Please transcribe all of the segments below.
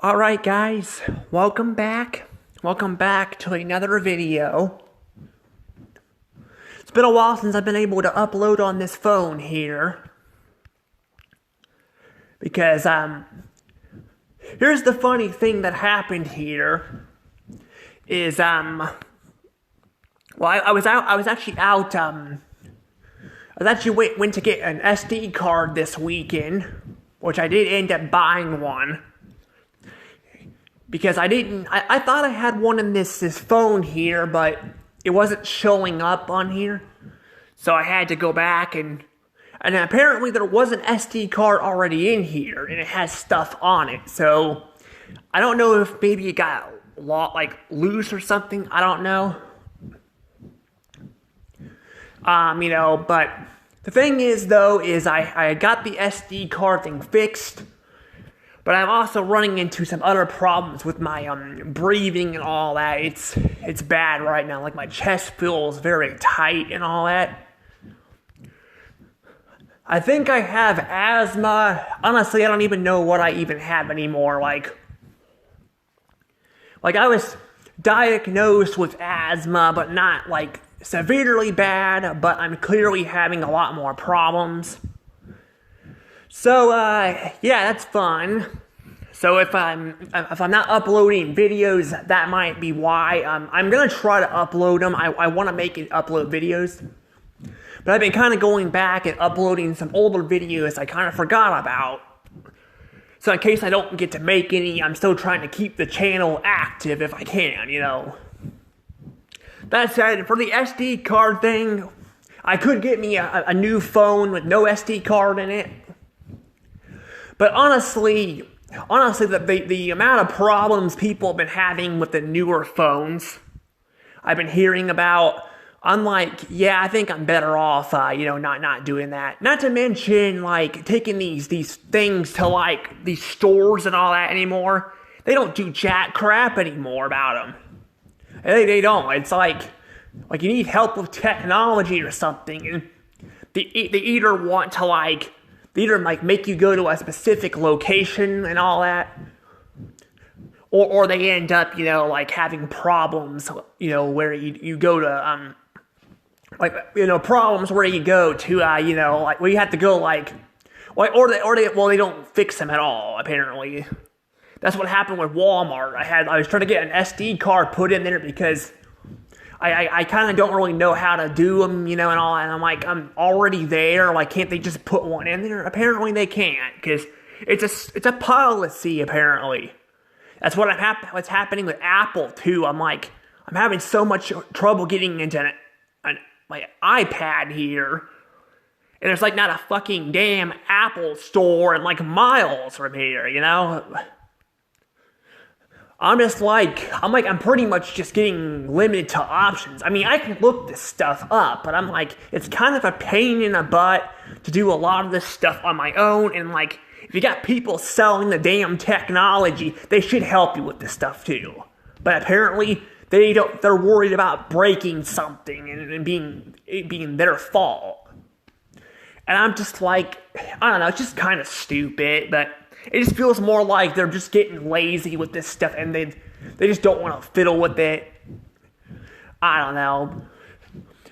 Alright guys, welcome back. Welcome back to another video. It's been a while since I've been able to upload on this phone here. Because, here's the funny thing that happened here. Is, well, I was actually went to get an SD card this weekend, which I did end up buying one. Because I thought I had one in this phone here, but it wasn't showing up on here. So I had to go back and apparently there was an SD card already in here, and it has stuff on it. So I don't know if maybe it got loose or something. I don't know. But the thing is though, is I got the SD card thing fixed. But I'm also running into some other problems with my breathing and all that. It's bad right now. Like my chest feels very tight and all that. I think I have asthma. Honestly, I don't even know what I even have anymore. Like I was diagnosed with asthma, but not like severely bad. But I'm clearly having a lot more problems. So, yeah, that's fun. So if I'm not uploading videos, that might be why. I'm gonna try to upload them. I want to upload videos. But I've been kind of going back and uploading some older videos I kind of forgot about. So in case I don't get to make any, I'm still trying to keep the channel active if I can, That said, for the SD card thing, I could get me a new phone with no SD card in it. But honestly, the amount of problems people have been having with the newer phones, I've been hearing about, I'm like, yeah, I think I'm better off, not doing that. Not to mention, taking these things to, these stores and all that anymore. They don't do jack crap anymore about them. They don't. It's like you need help with technology or something, and they either want to, they either make you go to a specific location and all that, or they end up, having problems, where you go to, problems where you go to, where you have to go, they don't fix them at all, apparently. That's what happened with Walmart. I was trying to get an SD card put in there because I kind of don't really know how to do them, and all, and I'm already there, can't they just put one in there? Apparently they can't, because it's a policy, apparently. That's what's happening with Apple, too. I'm having so much trouble getting into my iPad here, and there's, not a fucking damn Apple store and, miles from here, I'm just I'm pretty much just getting limited to options. I mean, I can look this stuff up, but it's kind of a pain in the butt to do a lot of this stuff on my own, and if you got people selling the damn technology, they should help you with this stuff too. But apparently, they're worried about breaking something and it being their fault. And I'm just I don't know, it's just kind of stupid, but it just feels more like they're just getting lazy with this stuff, and they just don't want to fiddle with it. I don't know.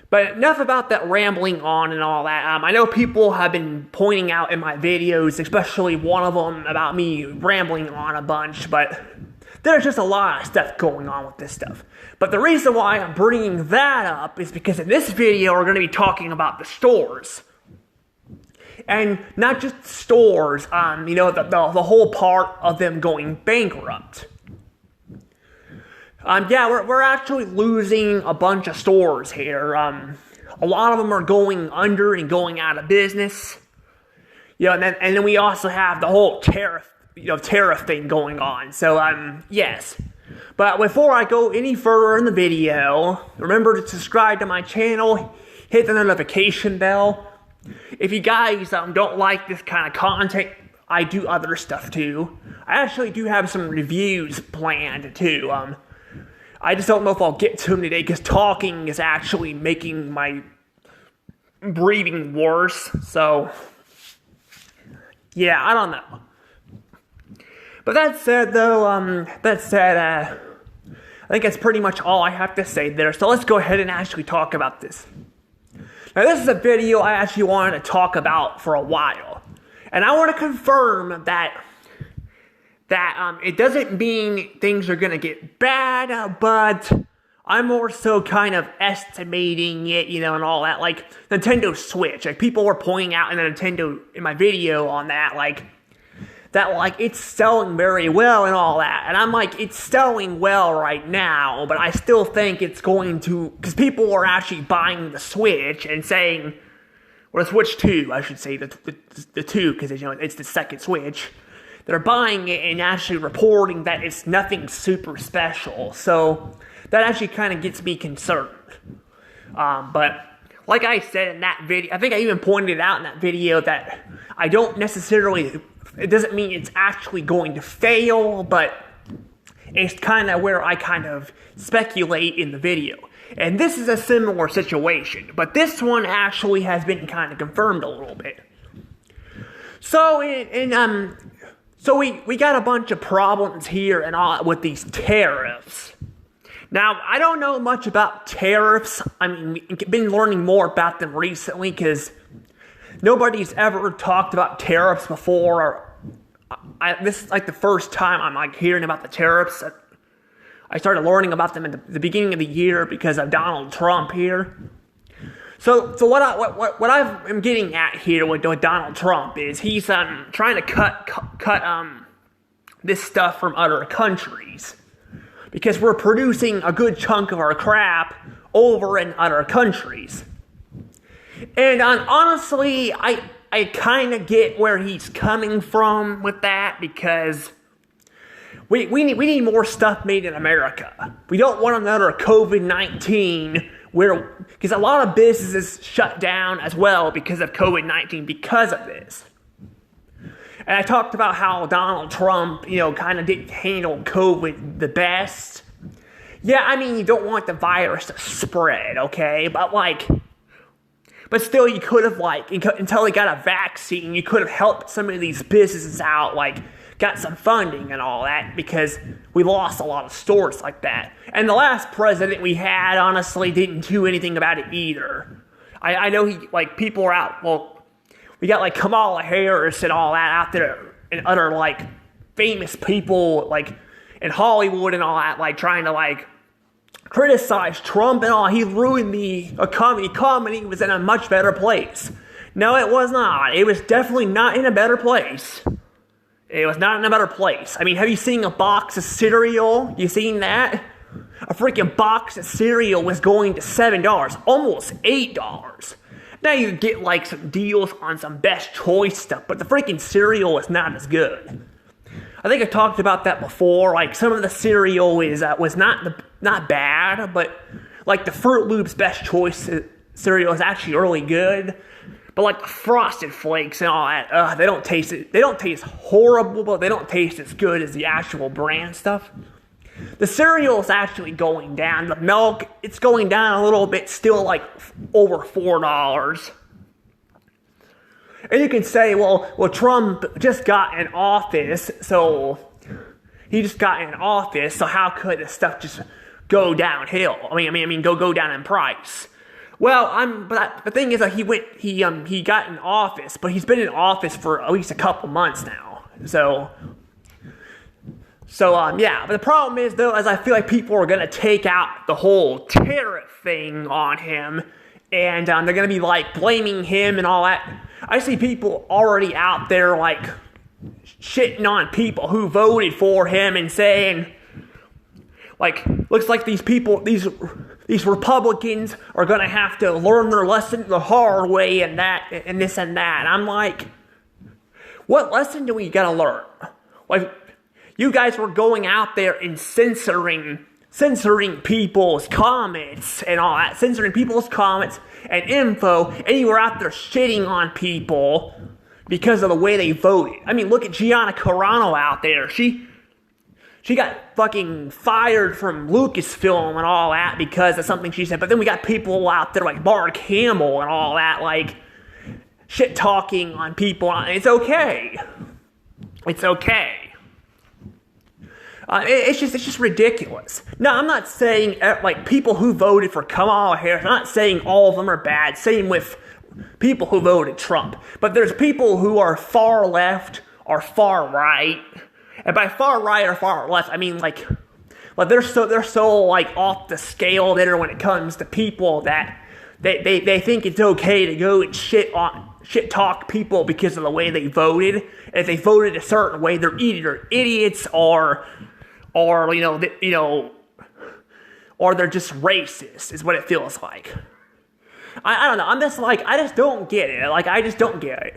But enough about that rambling on and all that. I know people have been pointing out in my videos, especially one of them, about me rambling on a bunch, but there's just a lot of stuff going on with this stuff. But the reason why I'm bringing that up is because in this video, we're going to be talking about the stores. And not just stores, the whole part of them going bankrupt. Yeah, we're actually losing a bunch of stores here. A lot of them are going under and going out of business. And then we also have the whole tariff thing going on. So, yes. But before I go any further in the video, remember to subscribe to my channel, hit the notification bell. If you guys don't like this kind of content, I do other stuff too. I actually do have some reviews planned too. I just don't know if I'll get to them today because talking is actually making my breathing worse. So, yeah, I don't know. But that said, though, I think that's pretty much all I have to say there. So let's go ahead and actually talk about this. Now, this is a video I actually wanted to talk about for a while. And I want to confirm that it doesn't mean things are going to get bad, but I'm more so kind of estimating it, and all that. Like, Nintendo Switch. Like, people were pointing out in my video on that, it's selling very well and all that. And I'm like, it's selling well right now, but I still think it's going to, because people are actually buying the Switch and saying, or the Switch 2, I should say, the 2, because it's the second Switch. They're buying it and actually reporting that it's nothing super special. So that actually kind of gets me concerned. But like I said in that video, I think I even pointed out in that video that I don't necessarily, it doesn't mean it's actually going to fail, but it's kind of where I kind of speculate in the video. And this is a similar situation, but this one actually has been kind of confirmed a little bit. So, so we got a bunch of problems here and all with these tariffs. Now, I don't know much about tariffs. I mean, we've been learning more about them recently because nobody's ever talked about tariffs before. This is like the first time I'm hearing about the tariffs. I started learning about them at the beginning of the year because of Donald Trump here. So what I'm getting at here with Donald Trump is he's trying to cut this stuff from other countries because we're producing a good chunk of our crap over in other countries. And honestly, I kind of get where he's coming from with that because we need more stuff made in America. We don't want another COVID-19 because a lot of businesses shut down as well because of COVID-19 because of this. And I talked about how Donald Trump, kind of didn't handle COVID the best. Yeah, I mean, you don't want the virus to spread, okay? But still, you could have, until they got a vaccine, you could have helped some of these businesses out, got some funding and all that, because we lost a lot of stores like that. And the last president we had, honestly, didn't do anything about it either. I know people are out, we got, Kamala Harris and all that out there, and other, famous people, in Hollywood and all that, trying to, criticize Trump and all. He ruined the economy. Economy was in a much better place. No, it was not. It was definitely not in a better place. It was not in a better place. I mean, have you seen a box of cereal? You seen that? A freaking box of cereal was going to $7, almost $8. Now you get some deals on some best choice stuff, but the freaking cereal is not as good. I think I talked about that before. Some of the cereal was not bad, but the Fruit Loops Best Choice cereal is actually really good. But the Frosted Flakes and all that, they don't taste horrible, but they don't taste as good as the actual brand stuff. The cereal is actually going down. The milk, it's going down a little bit, still over $4. And you can say, well, Trump just got in office, so how could this stuff just go downhill? I mean, go down in price. Well, but the thing is that he got in office, but he's been in office for at least a couple months now. So yeah. But the problem is though, as I feel like people are gonna take out the whole tariff thing on him, and they're gonna be blaming him and all that. I see people already out there shitting on people who voted for him and saying, looks like these people, these Republicans are gonna have to learn their lesson the hard way and that and this and that. I'm what lesson do we gotta learn? You guys were going out there and censoring people's comments and all that, censoring people's comments and info, and you were out there shitting on people because of the way they voted. I mean, look at Gianna Carano out there. She got fucking fired from Lucasfilm and all that because of something she said. But then we got people out there like Mark Hamill and all that, shit talking on people. It's okay. It's okay. It's just ridiculous. Now, I'm not saying like people who voted for Kamala Harris. I'm not saying all of them are bad. Same with people who voted Trump. But there's people who are far left or far right, and by far right or far left, I mean like they're so like off the scale there when it comes to people that they think it's okay to go and shit talk people because of the way they voted. And if they voted a certain way, they're either idiots or or they're just racist, is what it feels like. I don't know. I just don't get it. Like, I just don't get it.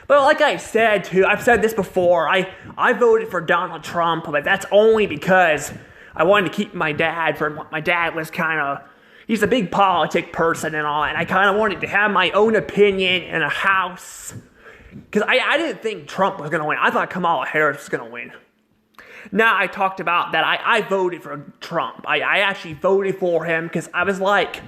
But like I said too, I've said this before, I voted for Donald Trump, but that's only because I wanted to keep my dad from, my dad was kind of, he's a big politic person and all, and I kind of wanted to have my own opinion in a house. Because I didn't think Trump was going to win. I thought Kamala Harris was going to win. Now I talked about that I voted for Trump. I actually voted for him because I was like,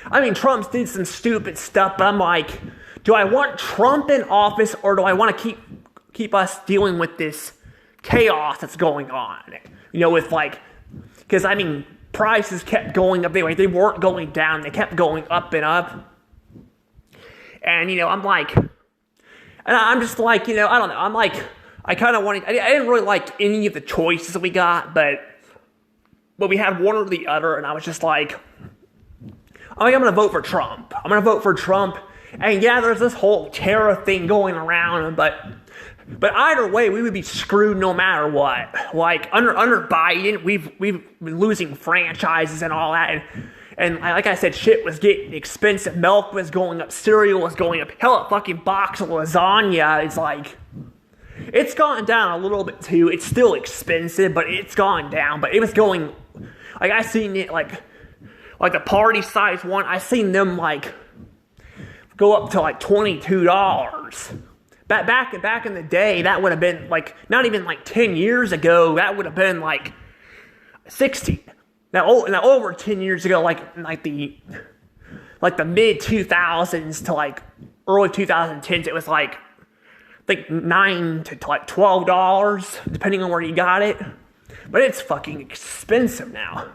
I mean, Trump did some stupid stuff, but I'm like, do I want Trump in office or do I want to keep us dealing with this chaos that's going on? With like, because I mean, prices kept going up. They weren't going down. They kept going up and up. And, I'm like, and I'm just like, I don't know. I'm like, I kind of wanted, I didn't really like any of the choices we got, but we had one or the other, and I was just like, I'm going to vote for Trump. I'm going to vote for Trump. And yeah, there's this whole tariff thing going around, but either way, we would be screwed no matter what. Like, under Biden, we've been losing franchises and all that, and like I said, shit was getting expensive. Milk was going up, cereal was going up. Hell, a fucking box of lasagna is like, it's gone down a little bit too. It's still expensive, but it's gone down. But it was going, like, I seen it, like the party size one, I seen them like go up to like $22. Back in the day, that would have been like, not even like 10 years ago, that would have been like 60. Now over 10 years ago, like the mid 2000s to like early 2010s, it was like $9 to like $12, depending on where you got it. But it's fucking expensive now.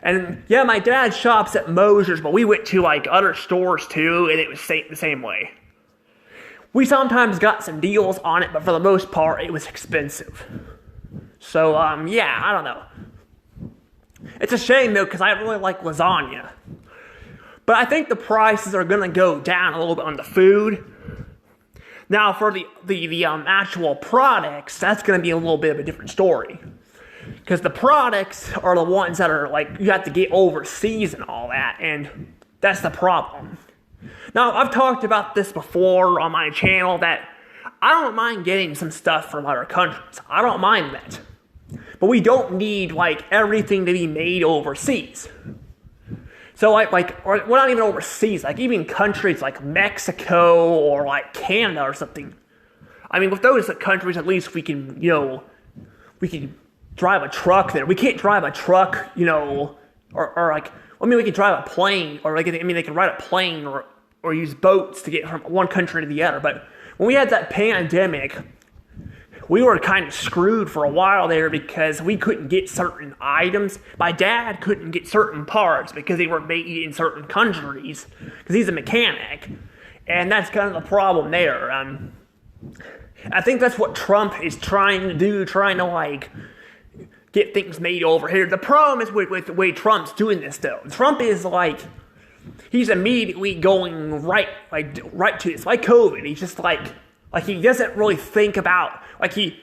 And yeah, my dad shops at Moser's, but we went to like other stores too, and it was the same way. We sometimes got some deals on it, but for the most part, it was expensive. So, yeah, I don't know. It's a shame, though, because I really like lasagna. But I think the prices are going to go down a little bit on the food. Now, for the actual products, that's going to be a little bit of a different story. Because the products are the ones that are, like, you have to get overseas and all that, and that's the problem. Now, I've talked about this before on my channel that I don't mind getting some stuff from other countries. I don't mind that. But we don't need, like, everything to be made overseas. So, like, or well, not even overseas, like, even countries like Mexico or, like, Canada or something. I mean, with those countries, at least we can, we can drive a truck there. We can't drive a truck, or like, I mean, we can drive a plane, or they can ride a plane or use boats to get from one country to the other. But when we had that pandemic, we were kind of screwed for a while there because we couldn't get certain items. My dad couldn't get certain parts because they were made in certain countries because he's a mechanic. And that's kind of the problem there. I think that's what Trump is trying to do, trying to, like, get things made over here. The problem is with the way Trump's doing this, though. Trump is like, he's immediately going right to this, like COVID. He's just like he doesn't really think about, like he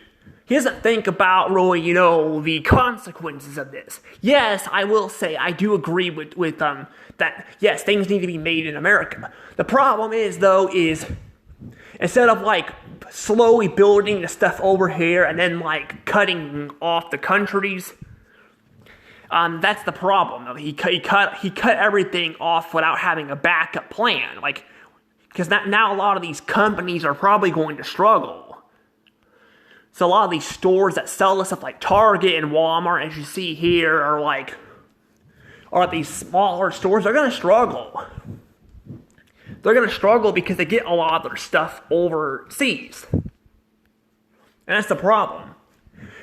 doesn't think about really, the consequences of this. Yes, I will say I do agree with that. Yes, things need to be made in America. The problem is, though, is instead of like slowly building the stuff over here and then like cutting off the countries, that's the problem. He cut everything off without having a backup plan. Like, because now a lot of these companies are probably going to struggle. So a lot of these stores that sell this stuff, like Target and Walmart, as you see here, are these smaller stores. They're going to struggle. They're going to struggle because they get a lot of their stuff overseas. And that's the problem.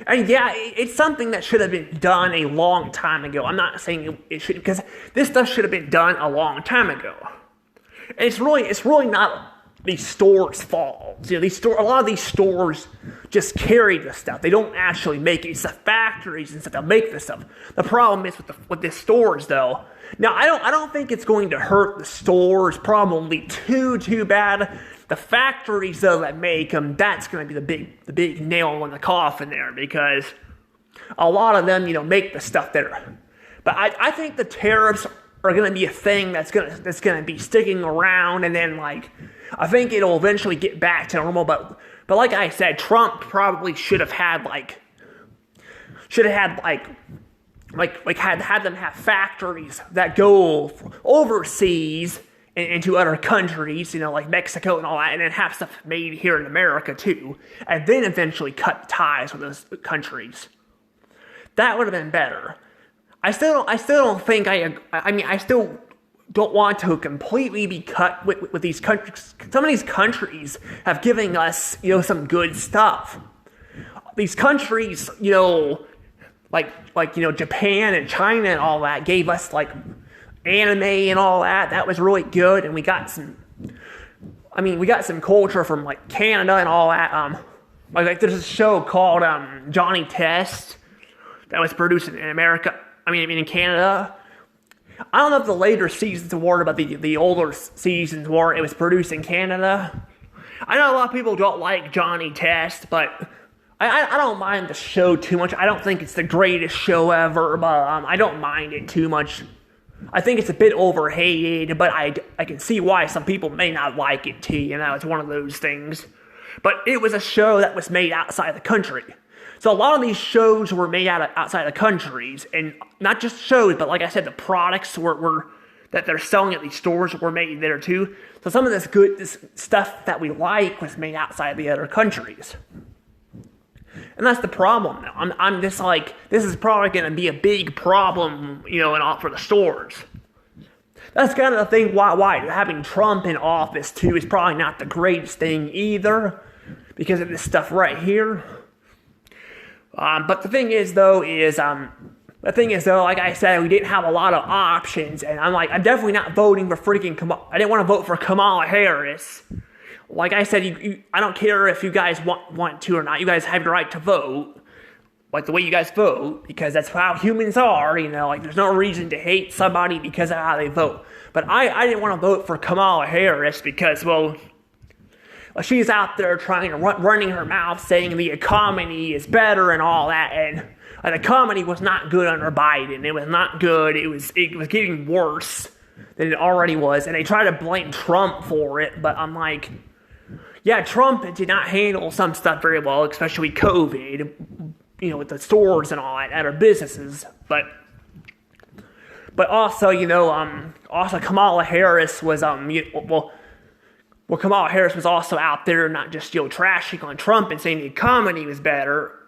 And yeah, it's something that should have been done a long time ago. I'm not saying it should, because this stuff should have been done a long time ago. And it's really not these stores' fault. You know, a lot of these stores just carry this stuff. They don't actually make it. It's the factories and stuff that make this stuff. The problem is with the stores, though. Now, I don't think it's going to hurt the stores probably too bad. The factories, though, that make them, that's going to be the big nail in the coffin there, because a lot of them, make the stuff there. But I think the tariffs are going to be a thing that's going to be sticking around, and then I think it'll eventually get back to normal. But like I said, Trump probably should have had had them have factories that go overseas into other countries, like Mexico and all that, and then have stuff made here in America too, and then eventually cut ties with those countries. That would have been better. I still don't think I still don't want to completely be cut with these countries. Some of these countries have given us, some good stuff. These countries, Japan and China and all that gave us anime and all that. That was really good, and we got some culture from Canada and all that. There's a show called Johnny Test that was produced in America. In Canada. I don't know if the later seasons were, but the older seasons were. It was produced in Canada. I know a lot of people don't like Johnny Test, but I don't mind the show too much. I don't think it's the greatest show ever, but I don't mind it too much. I think it's a bit overhated, but I can see why some people may not like it too. It's one of those things. But it was a show that was made outside the country. So a lot of these shows were made outside of countries, and not just shows, but like I said, the products were that they're selling at these stores were made there too. So some of this stuff that we like was made outside the other countries. And that's the problem now. I'm just this is probably going to be a big problem, for the stores. That's kind of the thing why having Trump in office too is probably not the greatest thing either, because of this stuff right here. But the thing is, though, like I said, we didn't have a lot of options, and I'm definitely not voting for I didn't want to vote for Kamala Harris. Like I said, I don't care if you guys want to or not. You guys have the right to vote, the way you guys vote, because that's how humans are, there's no reason to hate somebody because of how they vote. But I didn't want to vote for Kamala Harris because, she's out there trying to running her mouth saying the economy is better and all that, and the economy was not good under Biden. It was not good. It was getting worse than it already was, and they try to blame Trump for it, but I'm yeah, Trump did not handle some stuff very well, especially COVID, with the stores and all that, other businesses, but also, also Kamala Harris was, Kamala Harris was also out there not just, trashing on Trump and saying the economy was better,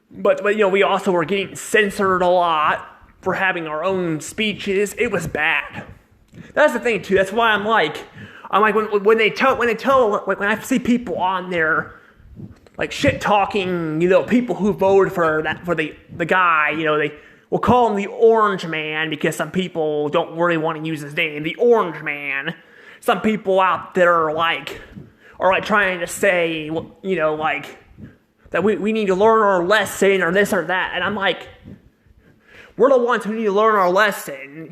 but we also were getting censored a lot for having our own speeches. It was bad. That's the thing too. That's why I'm when I see people on there shit talking, people who voted for the guy, they will call him the Orange Man because some people don't really want to use his name, the Orange Man. Some people out there are trying to say, that we need to learn our lesson or this or that, and I'm we're the ones who need to learn our lesson.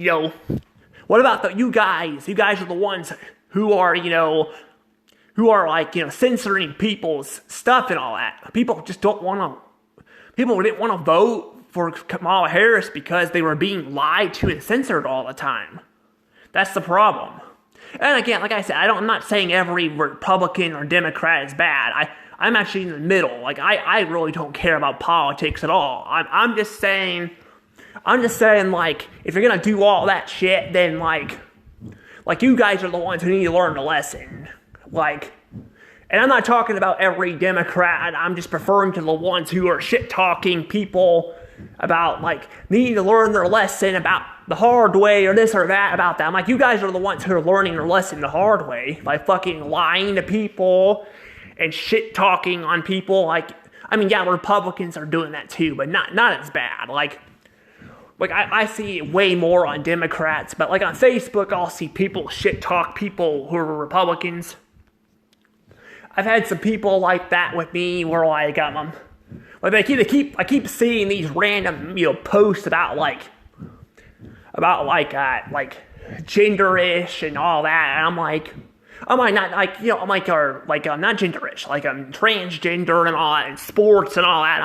What about you guys? You guys are the ones who are censoring people's stuff and all that. People didn't want to vote for Kamala Harris because they were being lied to and censored all the time. That's the problem. And again, like I said, I'm not saying every Republican or Democrat is bad. I'm actually in the middle. I really don't care about politics at all. I'm just saying, if you're gonna do all that shit, then you guys are the ones who need to learn the lesson. And I'm not talking about every Democrat. I'm just referring to the ones who are shit talking people about needing to learn their lesson about the hard way or this or that about that. I'm you guys are the ones who are learning their lesson the hard way by fucking lying to people and shit talking on people. I mean, yeah, Republicans are doing that too, but not as bad. Like I see it way more on Democrats, but like on Facebook, I'll see people shit talk people who are Republicans. I've had some people like that with me where like I keep seeing these random posts about genderish and all that, and I'm like not like I'm like not genderish, like I'm transgender and all that, and sports and all that.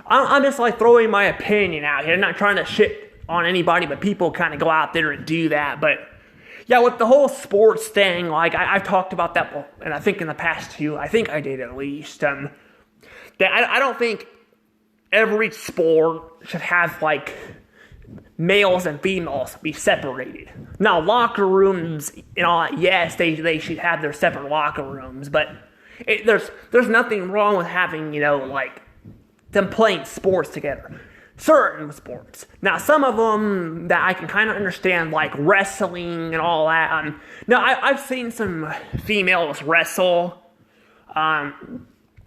I'm just like throwing my opinion out here. I'm not trying to shit on anybody, but people kind of go out there and do that. But yeah, with the whole sports thing, like I've talked about that, and I think in the past too. I think I did at least. That I don't think every sport should have like males and females be separated. Now, locker rooms and all that, yes, they should have their separate locker rooms, but there's nothing wrong with having like them playing sports together. Certain sports. Now, some of them that I can kind of understand, like wrestling and all that. Now, I've seen some females wrestle and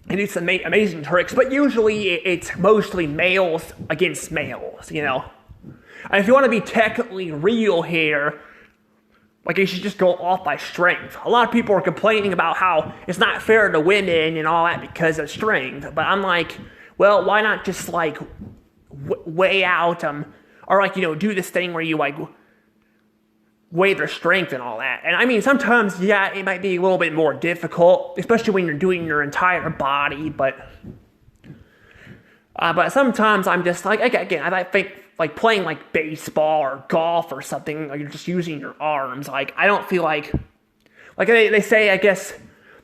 do some amazing tricks, but usually it's mostly males against males, And if you want to be technically real here, like you should just go off by strength. A lot of people are complaining about how it's not fair to women and all that because of strength, but I'm like, well, why not just like weigh out or like do this thing where you like weigh their strength and all that. And I mean, sometimes yeah, it might be a little bit more difficult, especially when you're doing your entire body, but sometimes I'm just like, again, I think like playing like baseball or golf or something, like you're just using your arms. Like I don't feel like they say, I guess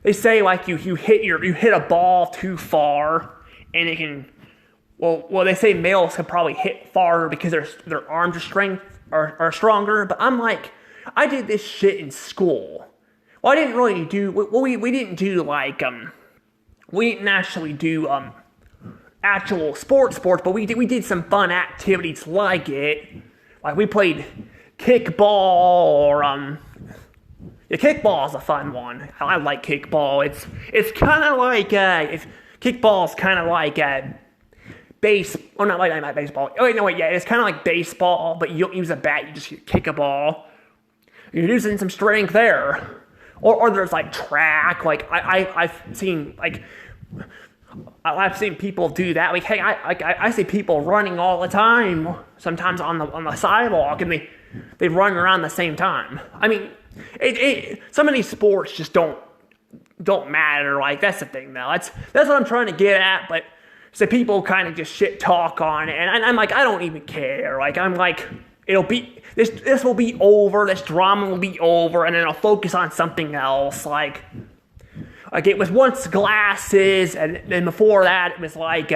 they say like you hit a ball too far and it can. Well, they say males can probably hit farther because their arms are stronger. But I'm like, I did this shit in school. Well, I didn't really do. Well, we didn't do like we didn't actually do actual sports, but we did some fun activities like it. Like we played kickball or yeah, kickball is a fun one. I like kickball. It's kind of like kickball is kind of like not baseball. Oh wait, no wait, yeah, it's kind of like baseball, but you don't use a bat. You just kick a ball. You're using some strength there. Or there's like track. Like I've seen people do that. Like hey, I see people running all the time. Sometimes on the sidewalk, and they run around the same time. I mean, some of these sports just don't matter. Like that's the thing, though. That's what I'm trying to get at, but. So people kind of just shit talk on it, and I'm like, I don't even care. Like I'm like, it'll be this will be over, this drama will be over, and then I'll focus on something else. Like it was once glasses, and then before that it was like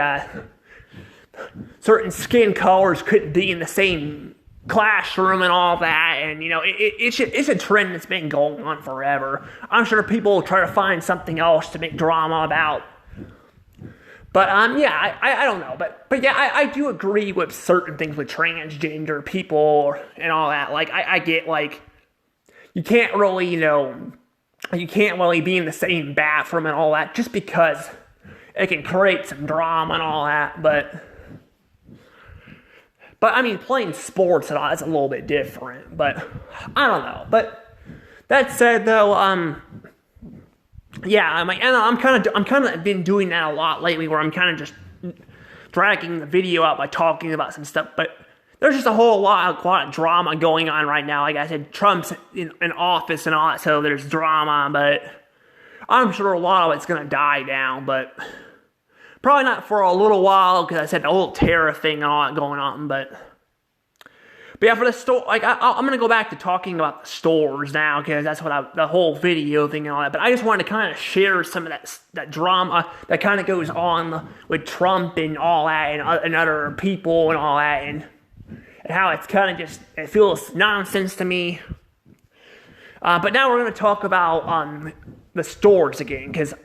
certain skin colors couldn't be in the same classroom and all that, and it's a trend that's been going on forever. I'm sure people will try to find something else to make drama about. But yeah, I don't know, but yeah, I do agree with certain things with transgender people and all that. Like I get like you can't really be in the same bathroom and all that just because it can create some drama and all that. But I mean, playing sports and all that's a little bit different. But I don't know. But that said, though, yeah, I'm kind of been doing that a lot lately, where I'm kind of just dragging the video out by talking about some stuff. But there's just a whole lot of drama going on right now. Like I said, Trump's in office and all that, so there's drama. But I'm sure a lot of it's gonna die down, but probably not for a little while, because I said the whole tariff thing and all that going on. But yeah, for the store, like I'm gonna go back to talking about the stores now, because that's what the whole video thing and all that. But I just wanted to kind of share some of that drama that kind of goes on with Trump and all that, and other people and all that, and how it's kind of just, it feels nonsense to me. But now we're gonna talk about the stores again, because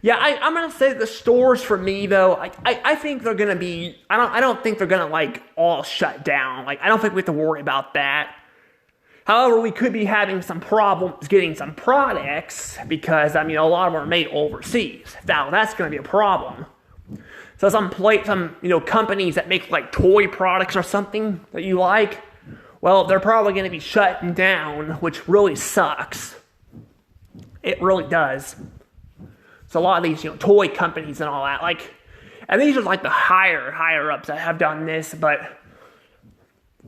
yeah, I'm gonna say the stores for me though. I think they're gonna be. I don't think they're gonna like all shut down. Like I don't think we have to worry about that. However, we could be having some problems getting some products because, a lot of them are made overseas. Now, that's going to be a problem. So some companies that make like toy products or something that you like, well, they're probably going to be shutting down, which really sucks. It really does. So a lot of these, toy companies and all that, and these are like the higher ups that have done this, but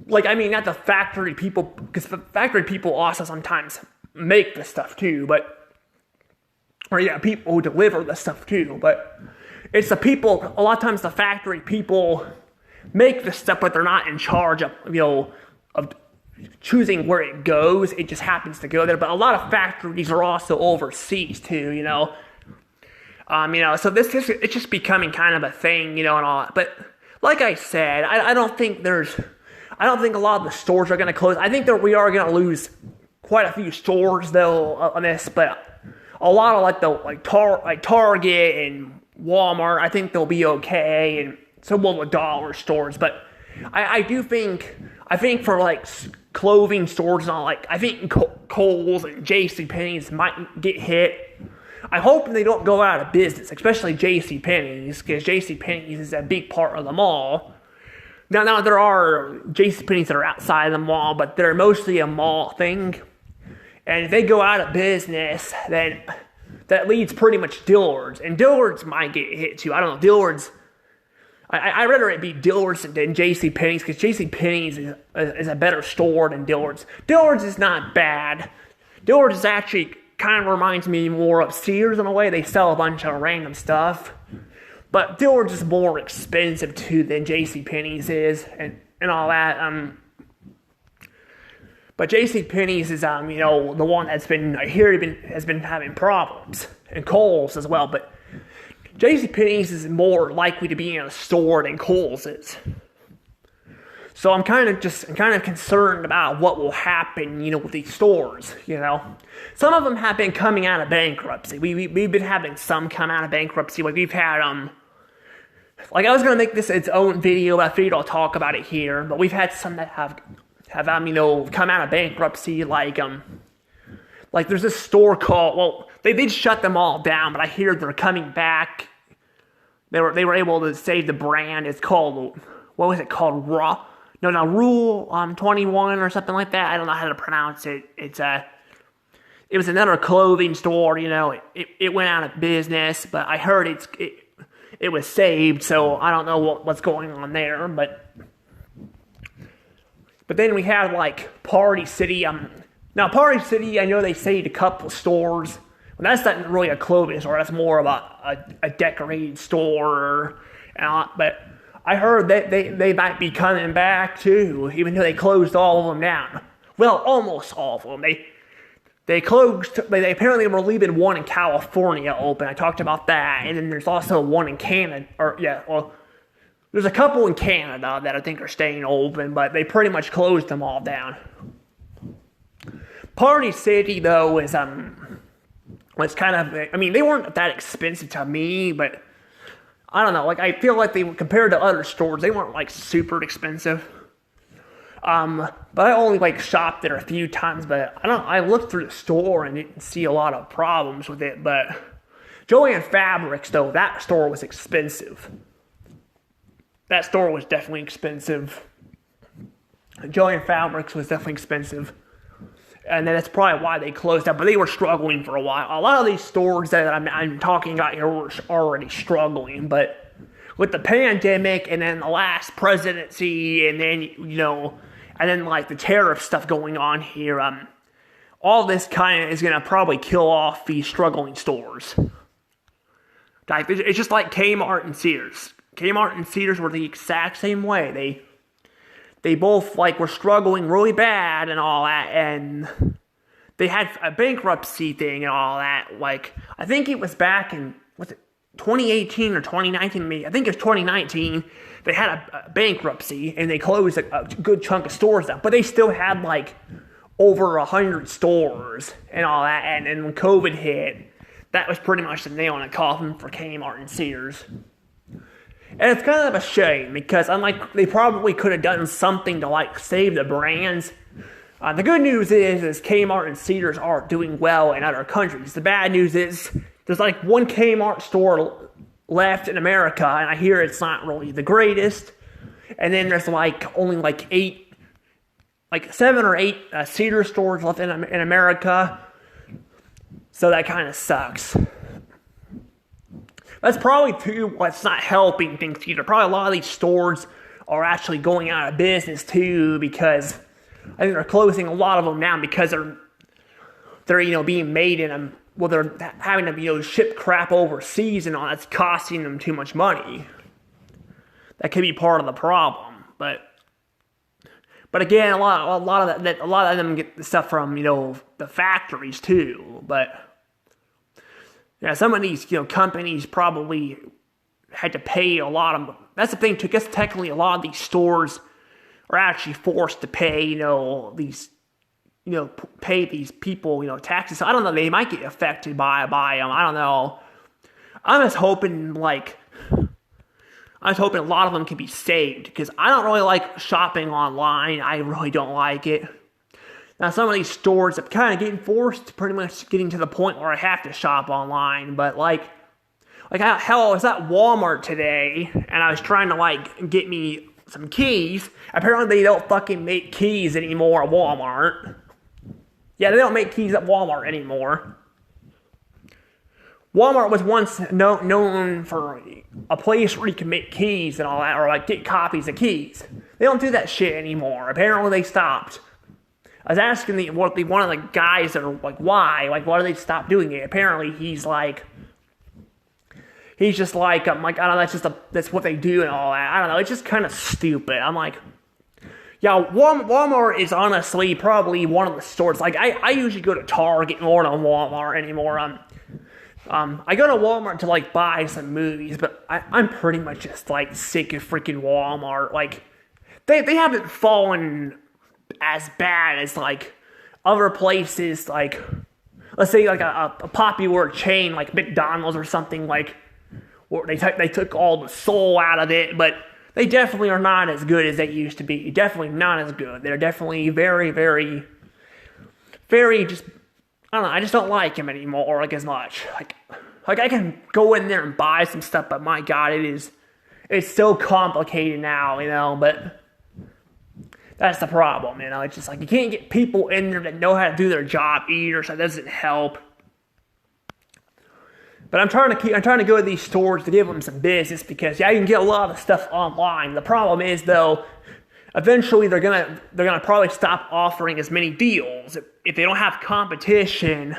not the factory people, because the factory people also sometimes make the stuff too, people who deliver the stuff too, but it's the people, a lot of times the factory people make the stuff, but they're not in charge of, of choosing where it goes. It just happens to go there. But a lot of factories are also overseas too, so it's just becoming kind of a thing, and all that. But like I said, I don't think a lot of the stores are going to close. I think that we are going to lose quite a few stores though on this, but a lot of Target and Walmart, I think they'll be okay, and so will the dollar stores. But I think for clothing stores and all, I think Kohl's and JCPenney's might get hit. I hope they don't go out of business, especially JCPenney's, because JCPenney's is a big part of the mall. Now there are JCPenney's that are outside the mall, but they're mostly a mall thing. And if they go out of business, then that leads pretty much Dillard's. And Dillard's might get hit too. I don't know. Dillard's, I'd rather it be Dillard's than JCPenney's, because JCPenney's is a better store than Dillard's. Dillard's is not bad. Dillard's is actually kind of reminds me more of Sears in a way. They sell a bunch of random stuff. But Dillard's is more expensive too than JCPenney's is, and all that. But JCPenney's is the one that's has been having problems, and Kohl's as well. But JCPenney's is more likely to be in a store than Kohl's is. So I'm kind of concerned about what will happen, with these stores, Some of them have been coming out of bankruptcy. We've been having some come out of bankruptcy. We've had, I was going to make this its own video, but I figured I'll talk about it here. But we've had some that have come out of bankruptcy, there's this store called, they did shut them all down, but I hear they're coming back. They were able to save the brand. It's called, what was it called? Rule 21 or something like that. I don't know how to pronounce it. It was another clothing store, it went out of business, but I heard it was saved, so I don't know what's going on there, but then we have Party City. Now Party City, I know they saved a couple stores. Well, that's not really a clothing store. That's more of a decorated store, but I heard that they might be coming back too, even though they closed all of them down. Well, almost all of them. They closed. They apparently were leaving one in California open. I talked about that, and then there's also one in Canada. There's a couple in Canada that I think are staying open, but they pretty much closed them all down. Party City though was kind of. They weren't that expensive to me, but I don't know, I feel like they, compared to other stores, they weren't, super expensive. But I only, shopped there a few times, but I looked through the store and didn't see a lot of problems with it, but Joann Fabrics, though, that store was expensive. That store was definitely expensive. Joann Fabrics was definitely expensive. And that's probably why they closed down, but they were struggling for a while. A lot of these stores that I'm talking about here were already struggling, but with the pandemic and then the last presidency and then, the tariff stuff going on here, all this kind of is going to probably kill off these struggling stores. It's just like Kmart and Sears. Kmart and Sears were the exact same way. They both were struggling really bad and all that, and they had a bankruptcy thing and all that. I think it was back in 2018 or 2019? Maybe I think it was 2019. They had a bankruptcy and they closed a good chunk of stores down, but they still had over 100 stores and all that. And when COVID hit, that was pretty much the nail in the coffin for Kmart and Sears. And it's kind of a shame because they probably could have done something to save the brands, The good news is Kmart and Sears are doing well in other countries. The bad news is there's like one Kmart store left in America, and I hear it's not really the greatest. And then there's only seven or eight Sears stores left in America. So that kind of sucks. That's probably too what's not helping things either. Probably a lot of these stores are actually going out of business too, because I think they're closing a lot of them down because they're being made in them. Well, they're having to ship crap overseas and all that's costing them too much money. That could be part of the problem, but again, a lot of them get the stuff from the factories too. But yeah, some of these companies probably had to pay a lot of. That's the thing too. I guess technically a lot of these stores are actually forced to pay pay these people taxes. So I don't know. They might get affected by them. I don't know. I'm just hoping a lot of them can be saved, because I don't really like shopping online. I really don't like it. Now, some of these stores are kind of getting forced, pretty much getting to the point where I have to shop online. But hell, I was at Walmart today, and I was trying to get me some keys. Apparently, they don't fucking make keys anymore at Walmart. Yeah, they don't make keys at Walmart anymore. Walmart was once known for a place where you can make keys and all that, or get copies of keys. They don't do that shit anymore. Apparently, they stopped. I was asking one of the guys that are why? Why do they stop doing it? Apparently, he's just I don't know, that's what they do and all that. I don't know, it's just kind of stupid. I'm like, yeah, Walmart is honestly probably one of the stores. I usually go to Target more than Walmart anymore. I go to Walmart to buy some movies, but I'm pretty much just sick of freaking Walmart. They haven't fallen as bad as other places, let's say a popular chain like McDonald's or something, where they took all the soul out of it, but they definitely are not as good as they used to be. Definitely not as good. They're definitely very, very, very just, I don't know, I just don't like them anymore as much. I can go in there and buy some stuff, but my God, it's so complicated now, but that's the problem, it's just you can't get people in there that know how to do their job either, so that doesn't help. But I'm trying to go to these stores to give them some business, because yeah, you can get a lot of stuff online. The problem is though, eventually they're gonna probably stop offering as many deals if they don't have competition,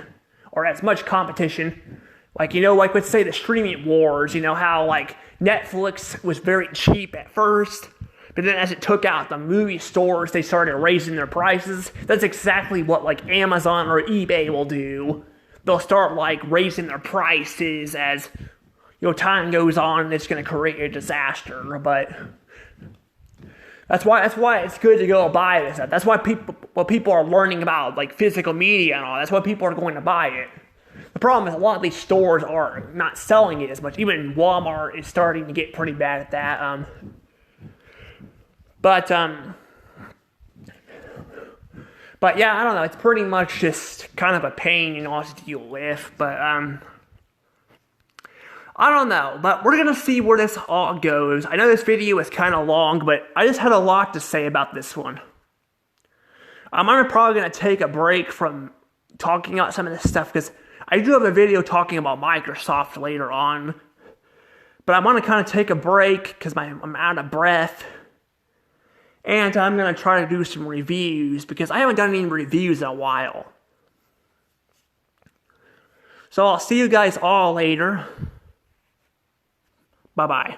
or as much competition. Let's say the streaming wars. How Netflix was very cheap at first, but then as it took out the movie stores, they started raising their prices. That's exactly what Amazon or eBay will do. They'll start raising their prices as time goes on, and it's going to create a disaster. But that's why it's good to go buy this stuff. That's why people are learning about physical media and all. That's why people are going to buy it. The problem is a lot of these stores are not selling it as much. Even Walmart is starting to get pretty bad at that. But yeah, I don't know. It's pretty much just kind of a pain, to deal with. But I don't know. But we're gonna see where this all goes. I know this video is kind of long, but I just had a lot to say about this one. I'm probably gonna take a break from talking about some of this stuff, because I do have a video talking about Microsoft later on. But I'm gonna kind of take a break because I'm out of breath. And I'm going to try to do some reviews, because I haven't done any reviews in a while. So I'll see you guys all later. Bye-bye.